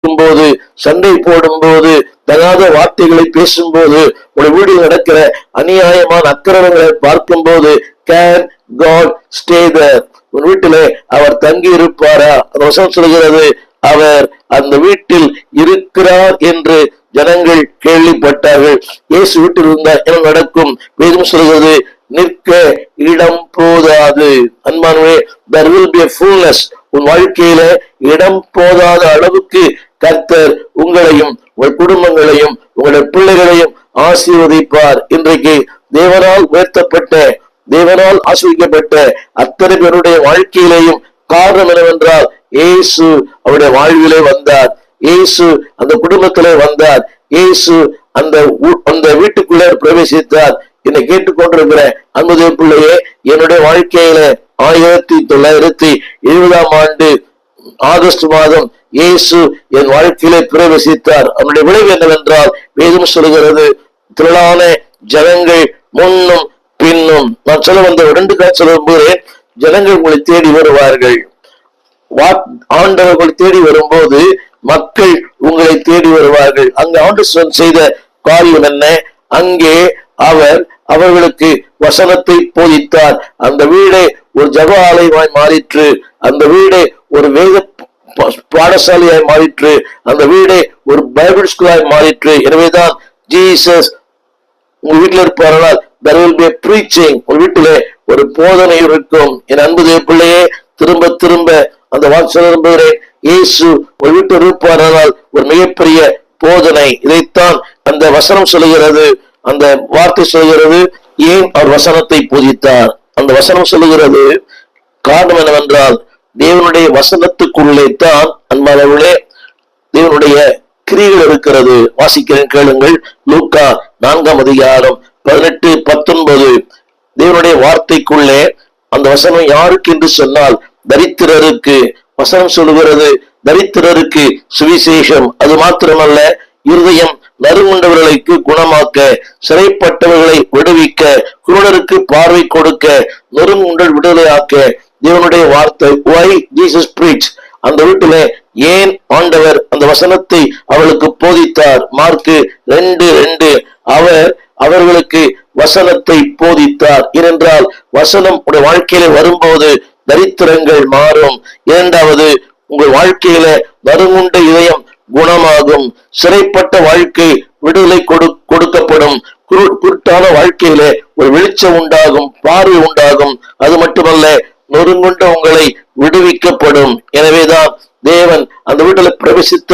போது, சண்டை போடும் போது, தகாத வார்த்தைகளை பேசும்போது, உங்களுடைய வீட்டில் நடக்கிற அநியாயமான அக்கிரமங்களை பார்க்கும் போது, கேன் காட் ஸ்டே தேர்? உன் வீட்டிலே அவர் தங்கி இருப்பாரா? அந்த வசனம் சொல்கிறது, அவர் அந்த வீட்டில் இருக்கிறார் என்று ஜனங்கள் கேள்விப்பட்டார்கள். இயேசு வீட்டில் இருந்தால் என்ன நடக்கும்? வேதம் சொல்கிறது, நிற்க இடம் போதாது. அன்பானவரே, there will be a fullness. உன் வாழ்க்கையில இடம் போதாத அளவுக்கு கர்த்தர் உங்களையும் உங்கள் குடும்பங்களையும் உங்களுடைய பிள்ளைகளையும் ஆசீர்வதிப்பார். இன்றைக்கு தேவனால் உயர்த்தப்பட்ட, தேவனால் ஆசீர்வதிக்கப்பட்ட அத்தனை பேருடைய வாழ்க்கையிலேயும் காரணம் என்னவென்றால், இயேசு அவருடைய வாழ்விலே வந்தார், இயேசு அந்த குடும்பத்திலே வந்தார், இயேசு அந்த வீட்டுக்குள்ளே பிரவேசித்தார். என்னை கேட்டுக்கொண்டிருக்கிற அன்புதே பிள்ளையே, என்னுடைய வாழ்க்கையில 1970 ஆண்டு ஆகஸ்ட் மாதம் இயேசு என் வாழ்க்கையிலே பிரவேசித்தார். அவனுடைய விளைவு என்னவென்றால், வேதம் சொல்கிறது, திரளான ஜனங்கள் முன்னும் பின்னும். நான் சொல்ல வந்த 2 காட்சி சொல்ல விரும்புகிறேன். ஜனங்கள் உங்களை தேடி வருவார்கள். ஆண்டவர் உங்களை தேடி வரும்போது மக்கள் உங்களை தேடி வருவார்கள். அங்கு ஆண்டவர் செய்த காரியம் என்ன? அங்கே அவர்களுக்கு வசனத்தை போதித்தார். அந்த வீடே ஒரு ஜெப ஆலயமாய் மாறிற்று. அந்த வீடே ஒரு வேத பாடசாலையாய் மாறிற்று. அந்த வீடே ஒரு பைபிள் ஸ்கூலாய் மாறிற்று. எனவேதான் ஜீசஸ் உங்க வீட்டில் இருப்பார்கள், there will be a preaching. உங்க வீட்டிலே ஒரு போதனை இருக்கும். என் அன்பு தேவ பிள்ளையே, திரும்ப திரும்ப அந்த வார்த்தை நம்புகிறேன், இயேசு ஒரு வீட்டில் இருப்பார்கள், ஒரு மிகப்பெரிய போதனை. இதைத்தான் அந்த வசனம் சொல்லுகிறது, அந்த வார்த்தை சொல்கிறது. ஏன் அவர் வசனத்தை போதித்தார்? அந்த வசனம் சொல்லுகிறது, காரணம் என்னவென்றால், தேவனுடைய வசனத்துக்குள்ளே தான் அன்பானவர்களே தேவனுடைய கிரியைகள் இருக்கிறது. வாசிக்கிறேன், கேளுங்கள். லூக்கா 4:18-19. தேவனுடைய வார்த்தைக்குள்ளே அந்த வசனம் யாருக்கு என்று சொன்னால், தரித்திரருக்கு. வசனம் சொல்லுகிறது, தரித்திரருக்கு சுவிசேஷம். அது மாத்திரமல்ல, இருதயம் நறுங்குண்டவர்களுக்கு குணமாக்க, சிறைப்பட்டவர்களை விடுவிக்க, குருடருக்கு பார்வை கொடுக்க, நொறுங்குண்டல் விடுதலையாக்க தேவனுடைய வார்த்தை. why Jesus preach? அந்த வீட்டிலே ஏன் ஆண்டவர் அந்த வசனத்தை அவளுக்கு போதித்தார்? மார்க்கு 2:2. அவர்களுக்கு வசனத்தை போதித்தார். ஏனென்றால் வசனம் உடைய வாழ்க்கையில வரும்போது தரித்திரங்கள் மாறும். இரண்டாவது, உங்கள் வாழ்க்கையில நறுங்குண்ட இதயம் குணமாகும். சிறைப்பட்ட வாழ்க்கை விடுதலை கொடுக்கப்படும். குருட்டான வாழ்க்கையில ஒரு வெளிச்சம் உண்டாகும், பார்வை உண்டாகும். அது மட்டுமல்ல, நொறுங்குண்ட உங்களை விடுவிக்கப்படும். எனவேதான் தேவன் அந்த வீட்டில் பிரவேசித்த